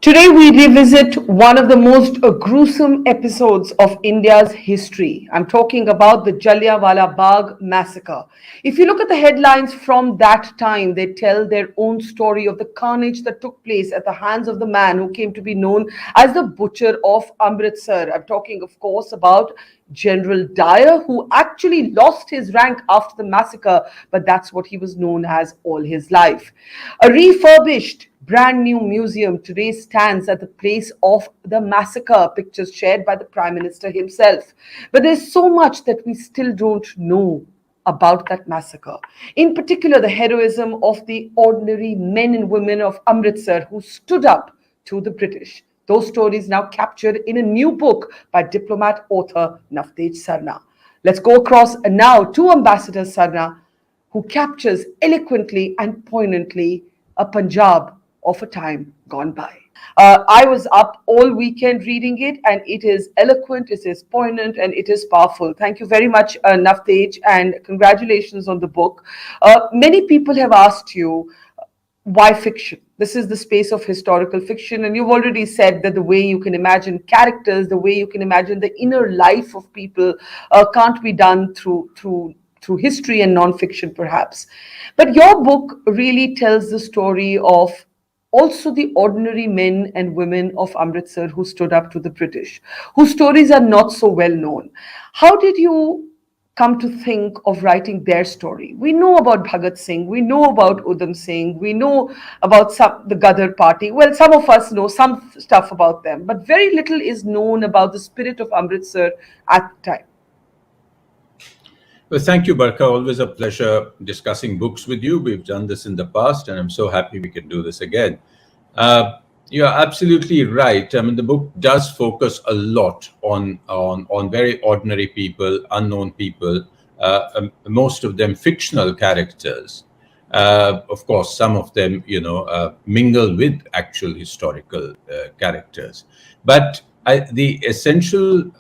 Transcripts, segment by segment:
Today, we revisit one of the most gruesome episodes of India's history. I'm talking about the Jallianwala Bagh Massacre. If you look at the headlines from that time, they tell their own story of the carnage that took place at the hands of the man who came to be known as the Butcher of Amritsar. I'm talking, of course, about General Dyer, who actually lost his rank after the massacre, but that's what he was known as all his life. A refurbished brand new museum today stands at the place of the massacre, pictures shared by the Prime Minister himself. But there's so much that we still don't know about that massacre. In particular, the heroism of the ordinary men and women of Amritsar who stood up to the British. Those stories now captured in a new book by diplomat author Navtej Sarna. Let's go across now to Ambassador Sarna, who captures eloquently and poignantly a Punjab of a time gone by. I was up all weekend reading it, and it is eloquent, it is poignant, and it is powerful. Thank you very much, Navtej, and congratulations on the book. Many people have asked you, why fiction? This is the space of historical fiction, and you've already said that the way you can imagine characters, the way you can imagine the inner life of people, can't be done through history and non-fiction, perhaps. But your book really tells the story of also the ordinary men and women of Amritsar who stood up to the British, whose stories are not so well known. How did you come to think of writing their story? We know about Bhagat Singh, we know about Udham Singh, we know about the Gadar party. Well, some of us know some stuff about them, but very little is known about the spirit of Amritsar at the time. Well, thank you, Barkha. Always a pleasure discussing books with you. We've done this in the past, and I'm so happy we can do this again. You're absolutely right. I mean, the book does focus a lot on very ordinary people, unknown people, most of them fictional characters. Of course, some of them, mingle with actual historical characters. But the essential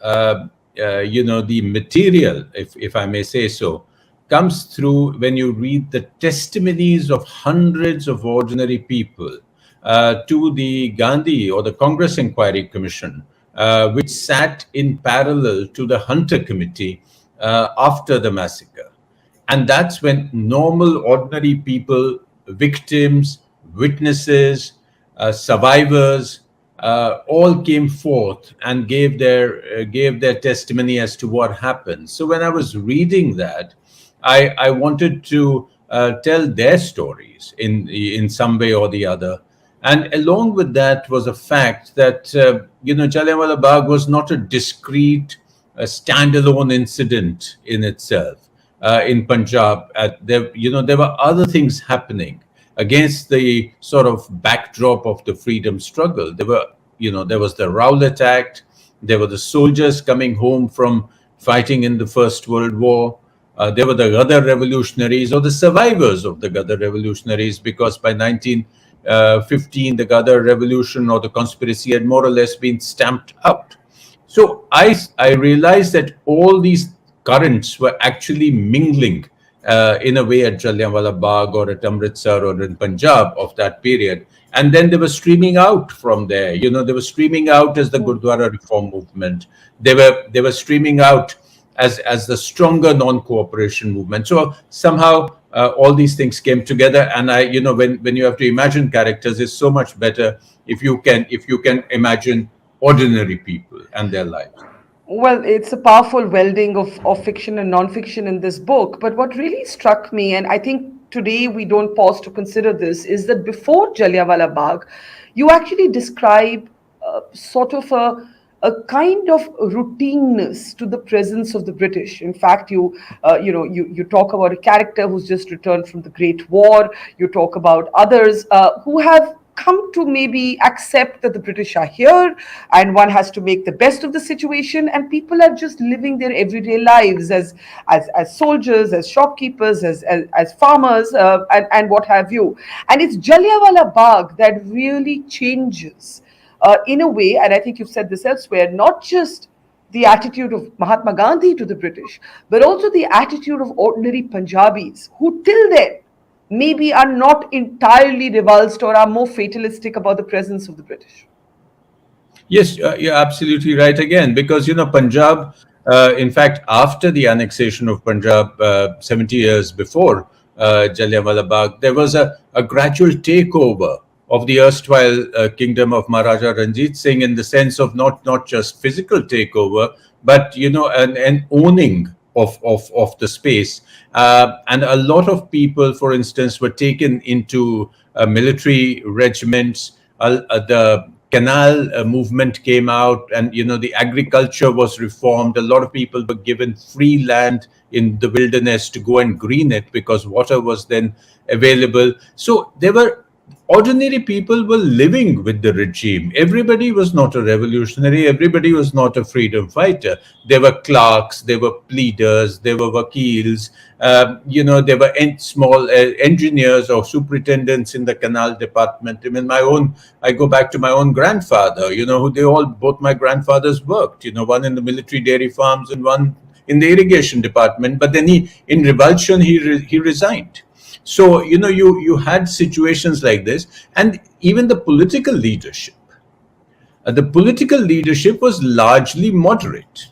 the material, if I may say so, comes through when you read the testimonies of hundreds of ordinary people to the Gandhi or the Congress Inquiry Commission, which sat in parallel to the Hunter Committee after the massacre. And that's when normal, ordinary people, victims, witnesses, survivors, all came forth and gave their testimony as to what happened. So when I was reading that, I wanted to tell their stories in some way or the other. And along with that was a fact that Jallianwala Bagh was not a discrete, standalone incident in itself in Punjab. There were other things happening against the sort of backdrop of the freedom struggle. There was the Rowlett Act. There were the soldiers coming home from fighting in the First World War. There were the Gadar revolutionaries or the survivors of the Gadar revolutionaries, because by 1915, the Gadar Revolution or the conspiracy had more or less been stamped out. So I realized that all these currents were actually mingling in a way at Jallianwala Bagh or at Amritsar or in Punjab of that period. And then they were streaming out from there. They were streaming out as the Gurdwara reform movement. They were streaming out as the stronger non-cooperation movement. So somehow all these things came together. And when you have to imagine characters, it's so much better if you can imagine ordinary people and their lives. Well, it's a powerful welding of fiction and non-fiction in this book. But what really struck me, and I think today we don't pause to consider this, is that before Jallianwala Bagh, you actually describe sort of a kind of routineness to the presence of the British. In fact, you talk about a character who's just returned from the Great War. You talk about others who have come to maybe accept that the British are here, and one has to make the best of the situation, and people are just living their everyday lives as soldiers, as shopkeepers, as farmers, and what have you. And it's Jallianwala Bagh that really changes in a way, and I think you've said this elsewhere, not just the attitude of Mahatma Gandhi to the British, but also the attitude of ordinary Punjabis who till then maybe are not entirely revulsed or are more fatalistic about the presence of the British. Yes, you're absolutely right again, because, Punjab, in fact, after the annexation of Punjab 70 years before Jallianwala Bagh, there was a gradual takeover of the erstwhile kingdom of Maharaja Ranjit Singh, in the sense of not just physical takeover, but, an owning of the space. And a lot of people, for instance, were taken into military regiments. The canal movement came out, and the agriculture was reformed. A lot of people were given free land in the wilderness to go and green it, because water was then available. So there were ordinary people were living with the regime. Everybody was not a revolutionary. Everybody was not a freedom fighter. There were clerks, there were pleaders, there were wakils, there were small engineers or superintendents in the canal department. I go back to my own grandfather, both my grandfathers worked, one in the military dairy farms and one in the irrigation department. But then in revulsion, he resigned. So, you had situations like this, and even the political leadership. The political leadership was largely moderate.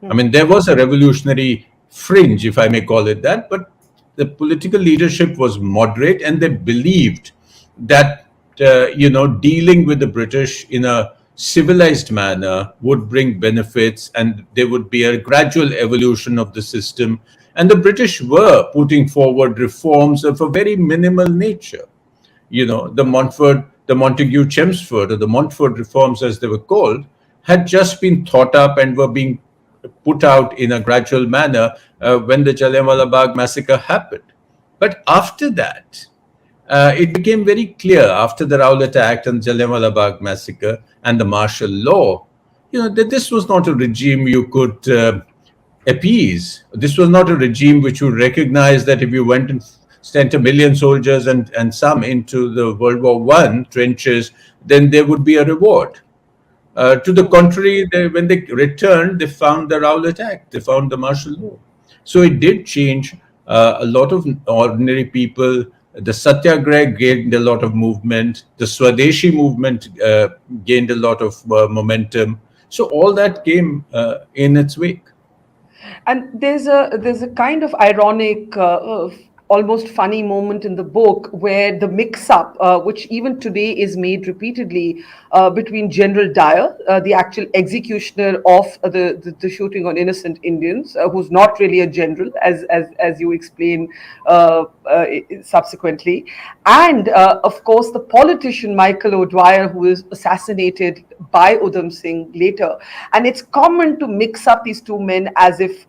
I mean, there was a revolutionary fringe, if I may call it that, but the political leadership was moderate, and they believed that, dealing with the British in a civilized manner would bring benefits, and there would be a gradual evolution of the system. And the British were putting forward reforms of a very minimal nature. The Montague Chelmsford, or the Montford reforms as they were called, had just been thought up and were being put out in a gradual manner when the Jallianwala Bagh massacre happened. But after that, it became very clear, after the Rowlett Act and Jallianwala Bagh massacre and the martial law, that this was not a regime you could appease. This was not a regime which would recognize that if you went and sent 1 million soldiers and some into the World War I trenches, then there would be a reward. To the contrary, when they returned, they found the Rowlett Act, they found the martial law. So it did change a lot of ordinary people. The Satyagraha gained a lot of movement. The Swadeshi movement gained a lot of momentum. So all that came in its wake. And there's a kind of ironic, almost funny moment in the book where the mix-up, which even today is made repeatedly, between General Dyer, the actual executioner of the shooting on innocent Indians, who's not really a general, as you explain subsequently, and of course the politician Michael O'Dwyer, who is assassinated by Udham Singh later. And it's common to mix up these two men as if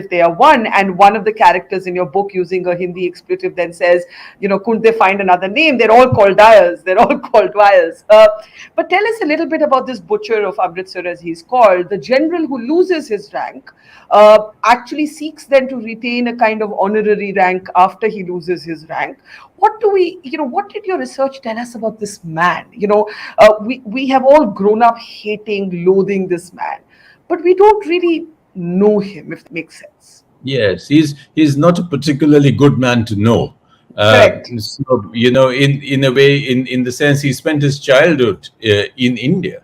they are one. And one of the characters in your book, using a Hindi expletive, then says, couldn't they find another name? They're all called Dyers. They're all called Dwyers. But tell us a little bit about this butcher of Amritsar, as he's called, the general who loses his rank, actually seeks then to retain a kind of honorary rank after he loses his rank. What did your research tell us about this man? We have all grown up hating, loathing this man, but we don't really know him, if that makes sense. Yes, he's not a particularly good man to know. Correct. So, in a way, in the sense, he spent his childhood in India.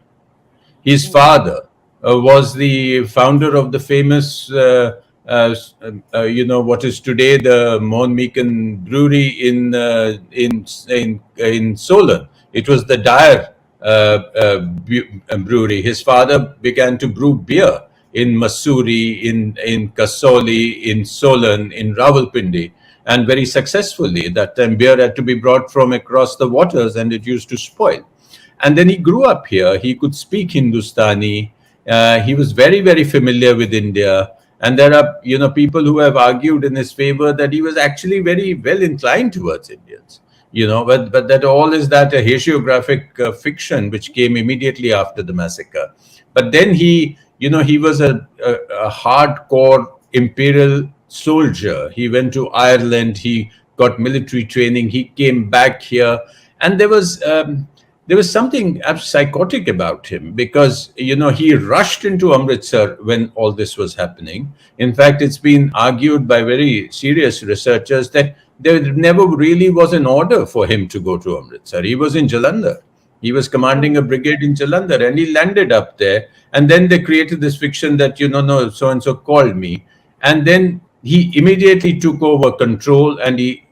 His father was the founder of the famous, what is today the Mohan Meekan Brewery in Solan. It was the Dyer brewery. His father began to brew beer in Mussoorie, in Kasoli, in Solan, in Rawalpindi, and very successfully. That time beer had to be brought from across the waters, and it used to spoil. And then he grew up here. He could speak Hindustani. He was very, very familiar with India. And there are, people who have argued in his favor that he was actually very well inclined towards Indians. But that all is that a hagiographic fiction which came immediately after the massacre. But then he was a hardcore imperial soldier. He went to Ireland. He got military training. He came back here, and there was something psychotic about him, because he rushed into Amritsar when all this was happening. In fact, it's been argued by very serious researchers that there never really was an order for him to go to Amritsar. He was in Jalandhar. He was commanding a brigade in Jalandhar, and he landed up there. And then they created this fiction that, no, so and so called me. And then he immediately took over control, and the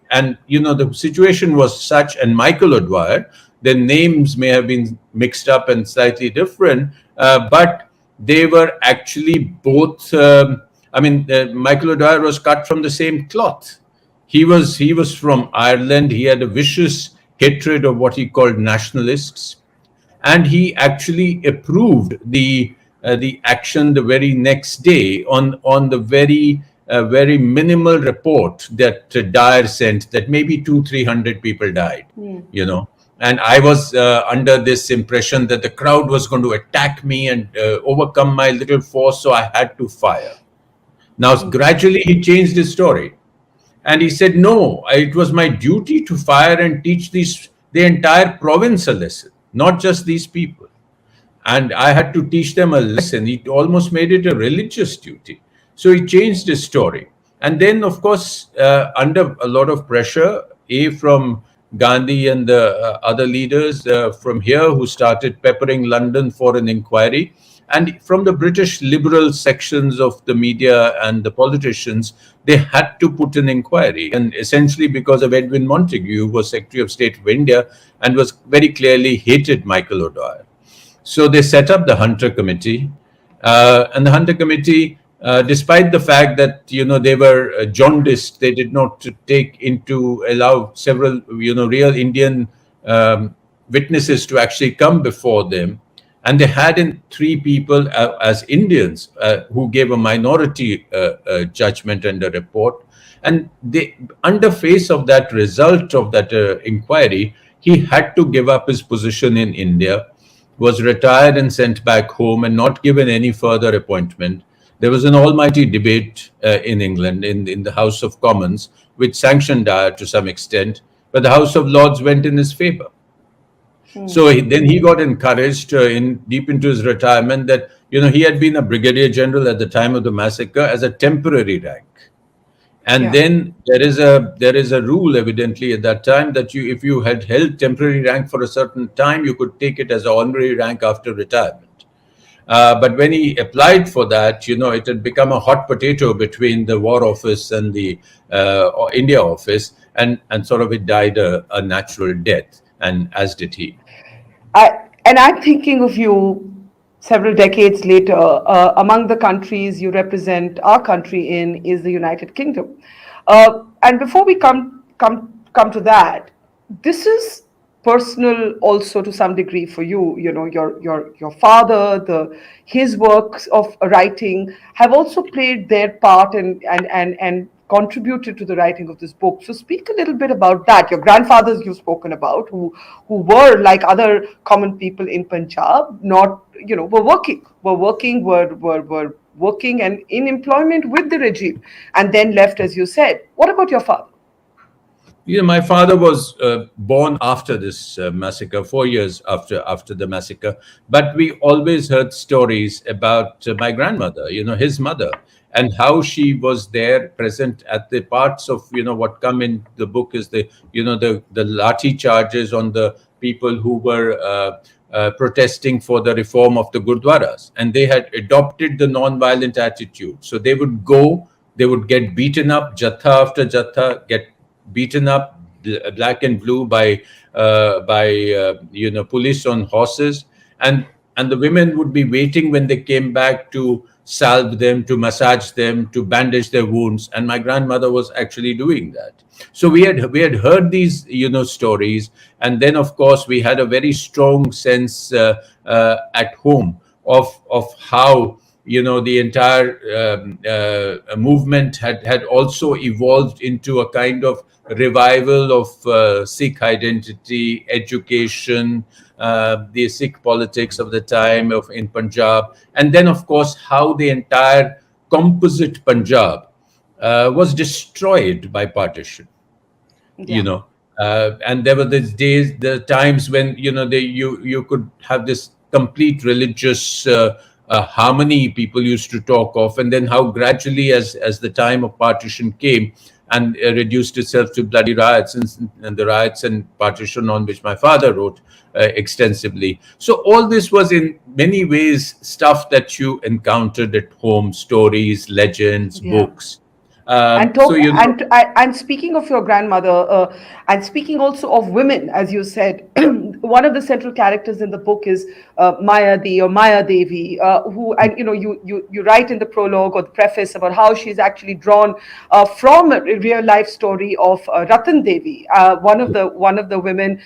situation was such, and Michael O'Dwyer, their names may have been mixed up and slightly different, but they were actually both. Michael O'Dwyer was cut from the same cloth. He was from Ireland. He had a vicious hatred of what he called nationalists, and he actually approved the action the very next day on the very minimal report that Dyer sent, that maybe 200-300 people died. And I was under this impression that the crowd was going to attack me and overcome my little force, so I had to fire. Now, gradually he changed his story, and he said, no, it was my duty to fire and teach the entire province a lesson, not just these people. And I had to teach them a lesson. He almost made it a religious duty. So he changed his story. And then, of course, under a lot of pressure, from Gandhi and the other leaders from here who started peppering London for an inquiry, and from the British liberal sections of the media and the politicians, they had to put an inquiry. And essentially because of Edwin Montagu, who was Secretary of State of India and was very clearly hated Michael O'Dwyer. So they set up the Hunter Committee. And the Hunter Committee, despite the fact that, they were jaundiced, they did not allow several, real Indian witnesses to actually come before them. And they had in 3 people as Indians who gave a minority judgment and a report. And under face of that result of that inquiry, he had to give up his position in India, was retired and sent back home and not given any further appointment. There was an almighty debate in England, in the House of Commons, which sanctioned Dyer to some extent, but the House of Lords went in his favor. So then he got encouraged deep into his retirement that, he had been a brigadier general at the time of the massacre as a temporary rank. And then there is a rule evidently at that time that if you had held temporary rank for a certain time, you could take it as an honorary rank after retirement. But when he applied for that, it had become a hot potato between the War Office and the India Office, and sort of it died a natural death, and as did he. I'm thinking of you several decades later. Among the countries you represent our country in is the United Kingdom. And before we come to that, this is personal also to some degree for you. Your father, his works of writing have also played their part and contributed to the writing of this book. So speak a little bit about that. Your grandfathers you've spoken about, who were like other common people in Punjab, were working and in employment with the regime, and then left, as you said. What about your father? My father was born after this massacre, 4 years after the massacre. But we always heard stories about my grandmother, his mother, and how she was there present at the parts of, what come in the book is the lathi charges on the people who were protesting for the reform of the Gurdwaras. And they had adopted the non-violent attitude. So they would go, they would get beaten up, jatha after jatha, get beaten up black and blue by police on horses, and the women would be waiting when they came back to salve them, to massage them, to bandage their wounds, and my grandmother was actually doing that. So we had heard these stories, and then of course we had a very strong sense at home of how the entire movement had also evolved into a kind of revival of Sikh identity, education, the Sikh politics of the time in Punjab, and then of course how the entire composite Punjab was destroyed by partition. And there were these days, the times when you could have this complete religious harmony people used to talk of, and then how gradually as the time of partition came, and reduced itself to bloody riots, and the riots and partition on which my father wrote extensively. So all this was in many ways stuff that you encountered at home, stories, legends, Yeah. books. And So, talk and speaking of your grandmother, and speaking also of women, as you said, one of the central characters in the book is Maya Devi, who, and you write in the prologue or the preface about how she's actually drawn from a real life story of Ratan Devi, one of the women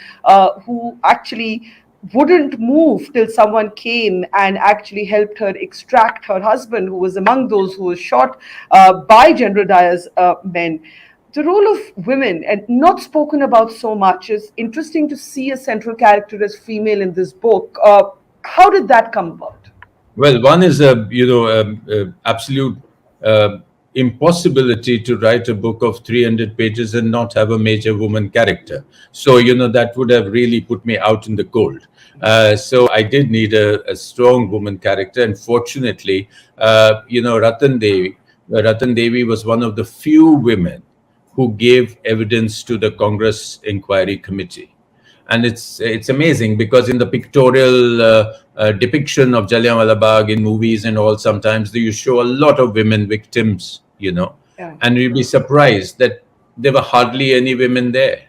who actually wouldn't move till someone came and actually helped her extract her husband, who was among those who was shot by General Dyer's men. The role of women, and not spoken about so much, is interesting to see a central character as female in this book. How did that come about? well, one is a absolute uh, impossibility to write a book of 300 pages and not have a major woman character. So that would have really put me out in the cold. So I did need a strong woman character, and fortunately, Ratan Devi was one of the few women who gave evidence to the Congress Inquiry Committee. And it's amazing because in the pictorial depiction of Jallianwala Bagh in movies and all, sometimes you show a lot of women victims, Yeah. and you'll be surprised that there were hardly any women there.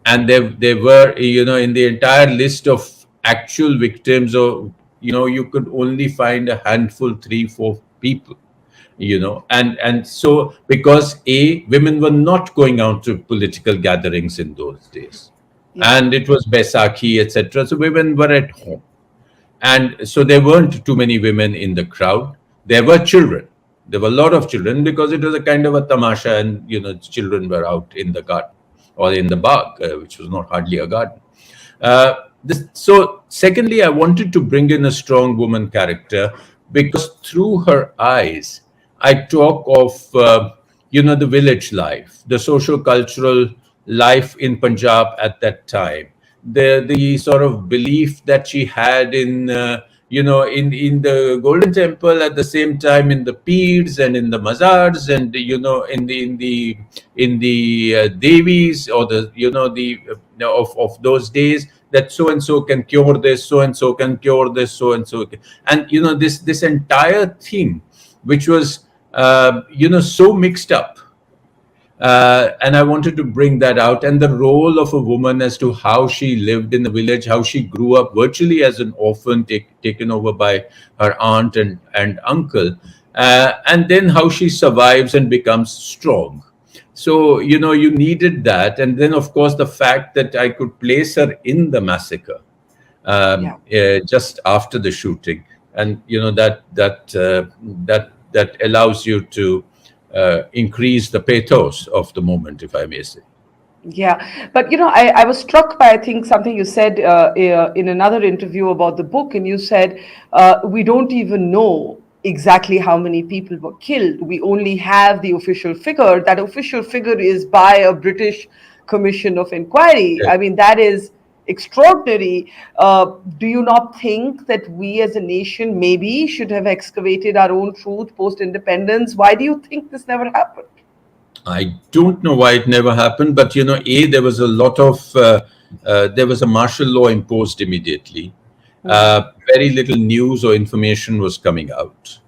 And there were, in the entire list of actual victims, or you could only find a handful, 3 4 people, and so, because women were not going out to political gatherings in those days, Yeah. and it was Baisakhi, etc. So women were at home, and so there weren't too many women in the crowd. There were children. There were a lot of children because it was a kind of a tamasha, and children were out in the garden or in the bagh, which was not hardly a garden. So, secondly, I wanted to bring in a strong woman character because through her eyes, I talk of the village life, the socio-cultural life in Punjab at that time, the sort of belief that she had in in the Golden Temple, at the same time in the peers and in the mazars, and in the devis, or the the of those days, that so and so can cure this, so and so can cure this, so and so and this entire thing, which was so mixed up. And I wanted to bring that out, and the role of a woman as to how she lived in the village, how she grew up virtually as an orphan, taken over by her aunt and uncle, and then how she survives and becomes strong. So, you needed that. And then, of course, the fact that I could place her in the massacre Yeah. just after the shooting. And, that allows you to increase the pathos of the moment, if I may say. Yeah, but I was struck by, I think, something you said in another interview about the book, and you said we don't even know exactly how many people were killed. We only have the official figure. That official figure is by a British Commission of Inquiry. I mean, that is extraordinary. Do you not think that we as a nation maybe should have excavated our own truth post independence? Why do you think this never happened? I don't know why it never happened, but there was a lot of there was a martial law imposed immediately. Very little news or information was coming out.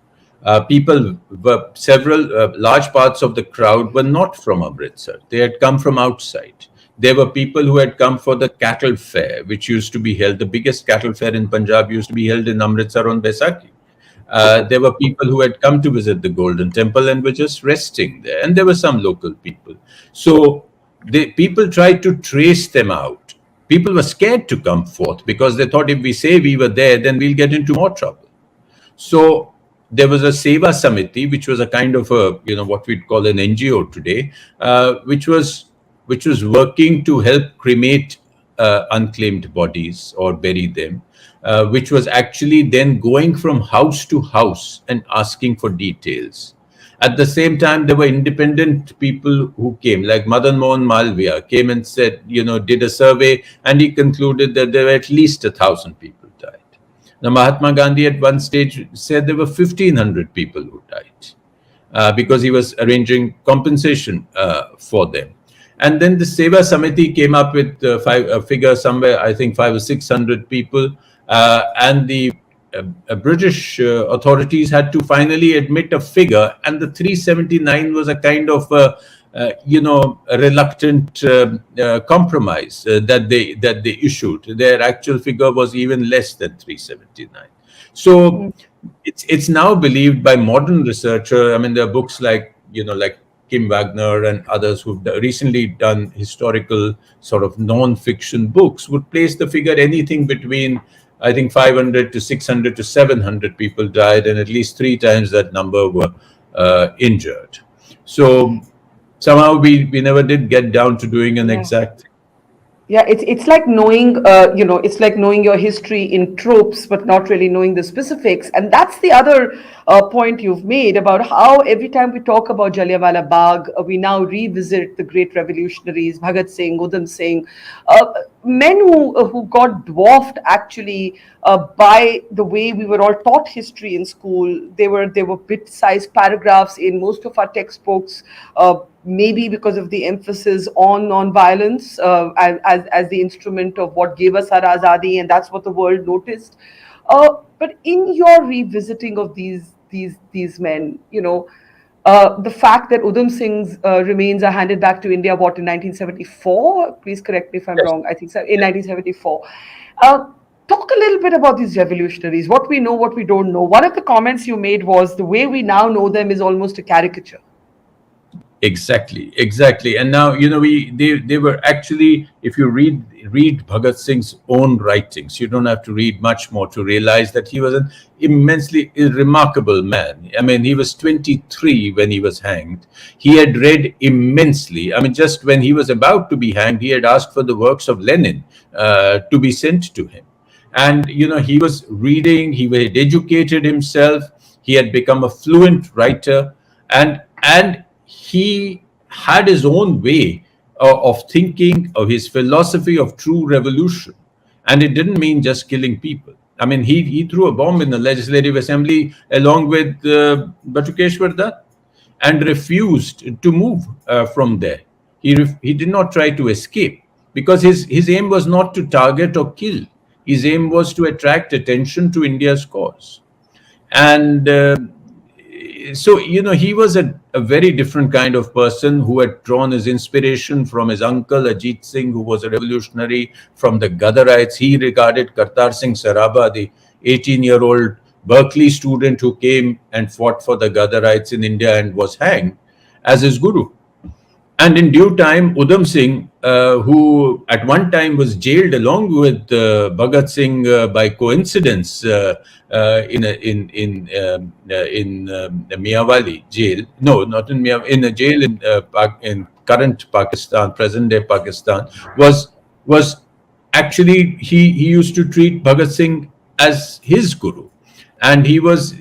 Several large parts of the crowd were not from Amritsar. They had come from outside. There were people who had come for the cattle fair, which used to be held. The biggest cattle fair in Punjab used to be held in Amritsar on Baisakhi. There were people who had come to visit the Golden Temple and were just resting there. And there were some local people. So people tried to trace them out. People were scared to come forth because they thought if we say we were there, then we'll get into more trouble. So there was a Seva Samiti, which was a kind of a, what we'd call an NGO today, which was working to help cremate unclaimed bodies or bury them. Which was actually then going from house to house and asking for details. At the same time, there were independent people who came, like Madan Mohan Malviya came and said, did a survey, and he concluded that there were at least 1,000 people died. Now, Mahatma Gandhi at one stage said there were 1,500 people who died. because he was arranging compensation for them. And then the Seva Samiti came up with a figure somewhere, I think 500 or 600 people, and the British authorities had to finally admit a figure, and the 379 was a kind of a reluctant compromise that they issued. Their actual figure was even less than 379. So it's now believed by modern researcher. I mean, there are books like Kim Wagner and others who've recently done historical sort of non-fiction books would place the figure anything between, I think, 500 to 600 to 700 people died, and at least 3 times that number were injured. So somehow we never did get down to doing an exact thing. Yeah, it's like knowing, it's like knowing your history in tropes, but not really knowing the specifics. And that's the other point you've made about how every time we talk about Jallianwala Bagh, we now revisit the great revolutionaries, Bhagat Singh, Udham Singh, men who got dwarfed actually by the way we were all taught history in school. They were bit-sized paragraphs in most of our textbooks. Maybe because of the emphasis on non-violence as the instrument of what gave us our azadi, and that's what the world noticed. But in your revisiting of these men, the fact that Udham Singh's remains are handed back to India, what, in 1974? Please correct me if I'm wrong. I think so, in 1974. Talk a little bit about these revolutionaries, what we know, what we don't know. One of the comments you made was the way we now know them is almost a caricature. Exactly. And now, they were actually, if you read Bhagat Singh's own writings, you don't have to read much more to realize that he was an immensely remarkable man. I mean, he was 23 when he was hanged. He had read immensely. I mean, just when he was about to be hanged, he had asked for the works of Lenin to be sent to him. And, he was reading, he had educated himself, he had become a fluent writer, and he had his own way of thinking, of his philosophy of true revolution. And it didn't mean just killing people. I mean, he threw a bomb in the Legislative Assembly along with Barkha Dutt and refused to move from there. He did not try to escape because his aim was not to target or kill. His aim was to attract attention to India's cause. And so, he was a very different kind of person who had drawn his inspiration from his uncle, Ajit Singh, who was a revolutionary, from the Gadarites. He regarded Kartar Singh Saraba, the 18-year-old Berkeley student who came and fought for the Gadarites in India and was hanged, as his guru. And in due time, Udham Singh, who at one time was jailed along with Bhagat Singh by coincidence in Miyawali jail. No, not in Miyawali, in a jail in current Pakistan, present day Pakistan, was actually he used to treat Bhagat Singh as his guru. And he was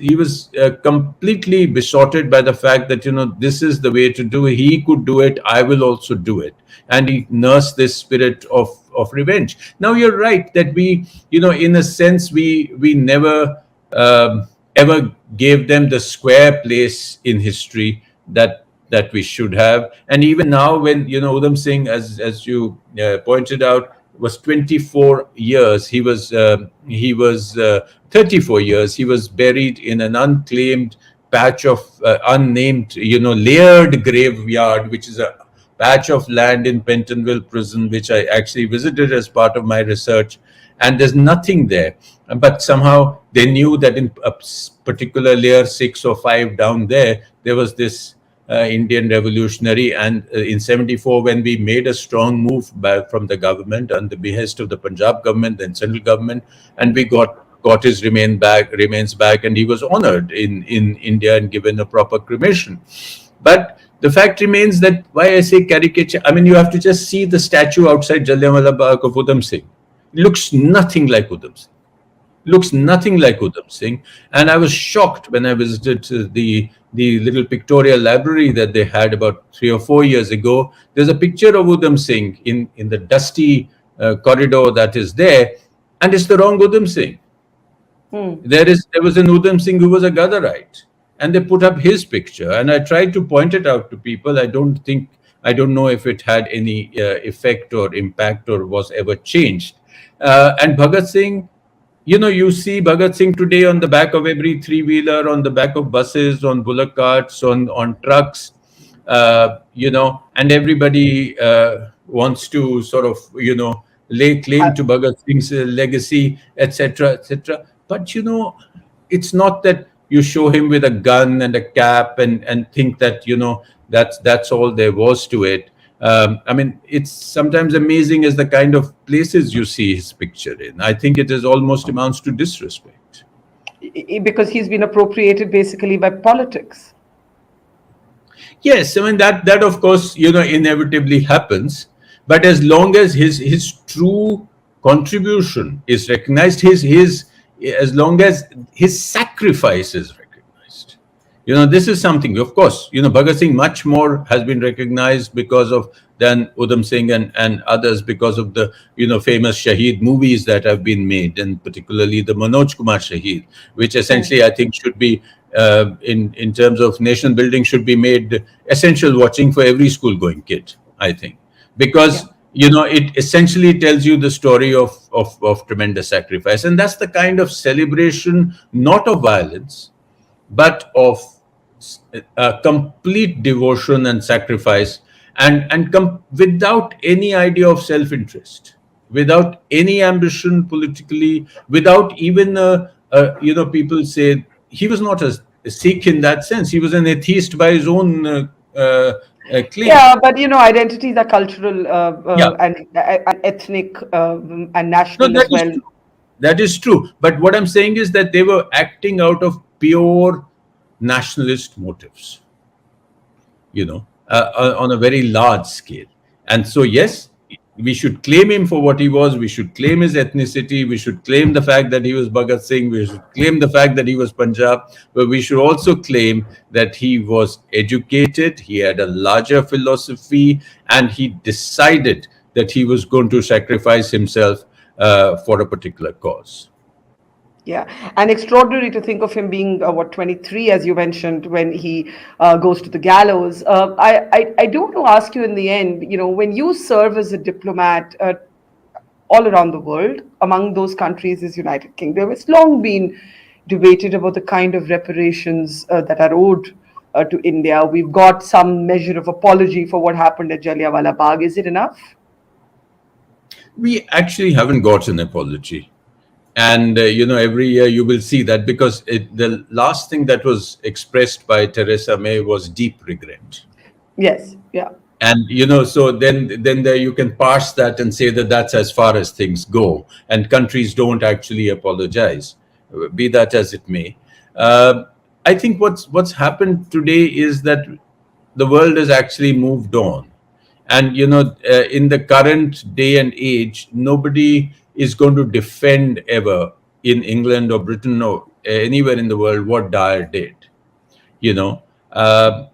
completely besotted by the fact that, this is the way to do it. He could do it. I will also do it. And he nursed this spirit of revenge. Now, you're right that we, in a sense, we never ever gave them the square place in history that we should have. And even now, when, Udham Singh, as you pointed out, was 24 years. He was 34 years. He was buried in an unclaimed patch of unnamed, layered graveyard, which is a patch of land in Pentonville prison, which I actually visited as part of my research. And there's nothing there. But somehow they knew that in a particular layer 6 or 5 down there was this Indian revolutionary, and in 74, when we made a strong move back from the government on the behest of the Punjab government and central government, and we got his remains back, and he was honored in India and given a proper cremation. But the fact remains that, why I say caricature, I mean, you have to just see the statue outside Jallianwala Bagh of Udham Singh. It looks nothing like Udham Singh. And I was shocked when I visited the little pictorial library that they had about 3 or 4 years ago. There's a picture of Udham Singh in the dusty corridor that is there, and it's the wrong Udham Singh. There was an Udham Singh who was a Gadarite. and they put up his picture. And I tried to point it out to people. I don't know if it had any effect or impact or was ever changed. And Bhagat Singh, you see Bhagat Singh today on the back of every three-wheeler, on the back of buses, on bullock carts, on trucks, and everybody wants to sort of, lay claim to Bhagat Singh's legacy, etc., etc. But, it's not that you show him with a gun and a cap and think that, that's all there was to it. I mean, it's sometimes amazing as the kind of places you see his picture in. I think it is almost amounts to disrespect. Because he's been appropriated basically by politics. Yes, I mean that of course inevitably happens, but as long as his true contribution is recognized, his as long as his sacrifice is recognized, this is something. Of course, Bhagat Singh much more has been recognized because of than Udham Singh and others because of the famous Shaheed movies that have been made, and particularly the Manoj Kumar Shaheed, which essentially I think should be in terms of nation building should be made essential watching for every school going kid, I think, because it essentially tells you the story of tremendous sacrifice, and that's the kind of celebration not of violence but of complete devotion and sacrifice, and without any idea of self-interest, without any ambition politically, without even people say he was not a Sikh in that sense. He was an atheist by his own claim. Yeah, but identities are cultural Yeah. and ethnic and No, national as well. that is true. But what I'm saying is that they were acting out of pure nationalist motives, on a very large scale. And so, yes, we should claim him for what he was. We should claim his ethnicity. We should claim the fact that he was Bhagat Singh. We should claim the fact that he was Punjab. But we should also claim that he was educated. He had a larger philosophy, and he decided that he was going to sacrifice himself for a particular cause. Yeah, and extraordinary to think of him being 23, as you mentioned, when he goes to the gallows. I do want to ask you in the end, when you serve as a diplomat all around the world, among those countries is United Kingdom. It's long been debated about the kind of reparations that are owed to India. We've got some measure of apology for what happened at Jallianwala Bagh. Is it enough? We actually haven't got an apology. And, every year you will see that, because the last thing that was expressed by Theresa May was deep regret. Yes, yeah. And, so then there you can parse that and say that that's as far as things go. And countries don't actually apologize, be that as it may. I think what's happened today is that the world has actually moved on. And, in the current day and age, nobody is going to defend ever in England or Britain or anywhere in the world what Dyer did. There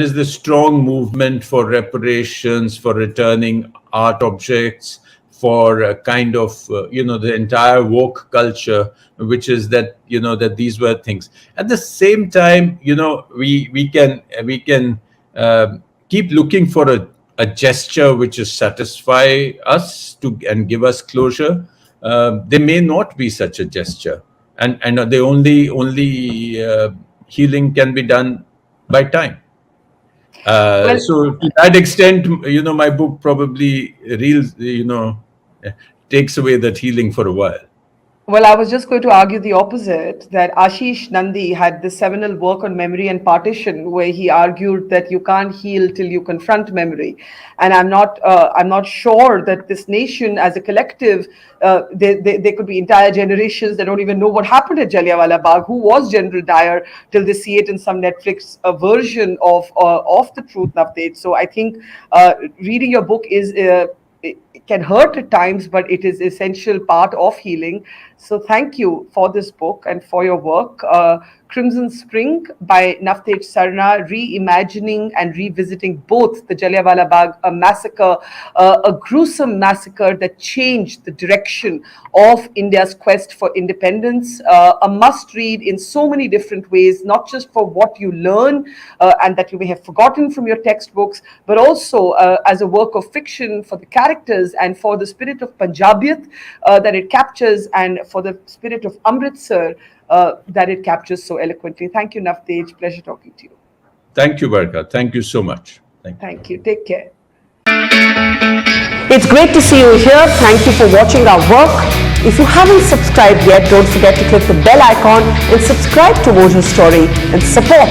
is this strong movement for reparations, for returning art objects, for a kind of, the entire woke culture, which is that, that these were things. At the same time, we can keep looking for a gesture which is satisfy us and give us closure. There may not be such a gesture, and the only healing can be done by time. So to that extent, my book probably takes away that healing for a while. Well, I was just going to argue the opposite, that Ashish Nandi had this seminal work on memory and partition, where he argued that you can't heal till you confront memory. And I'm not sure that this nation, as a collective, there could be entire generations that don't even know what happened at Jallianwala Bagh. Who was General Dyer till they see it in some Netflix version of the truth, Navtej. So I think reading your book is can hurt at times, but it is essential part of healing. So thank you for this book and for your work. Crimson Spring by Navtej Sarna, reimagining and revisiting both the Jallianwala Bagh massacre, a gruesome massacre that changed the direction of India's quest for independence. A must read in so many different ways, not just for what you learn and that you may have forgotten from your textbooks, but also as a work of fiction for the characters and for the spirit of Punjabiyat that it captures, and for the spirit of Amritsar that it captures so eloquently. Thank you, Navtej. Pleasure talking to you. Thank you, Barkha. Thank you so much. Thank you. Take care. It's great to see you here. Thank you for watching our work. If you haven't subscribed yet, don't forget to click the bell icon and subscribe to Mojo Story and support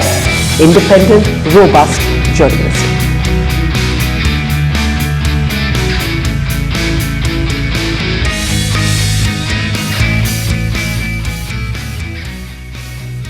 independent, robust journalism.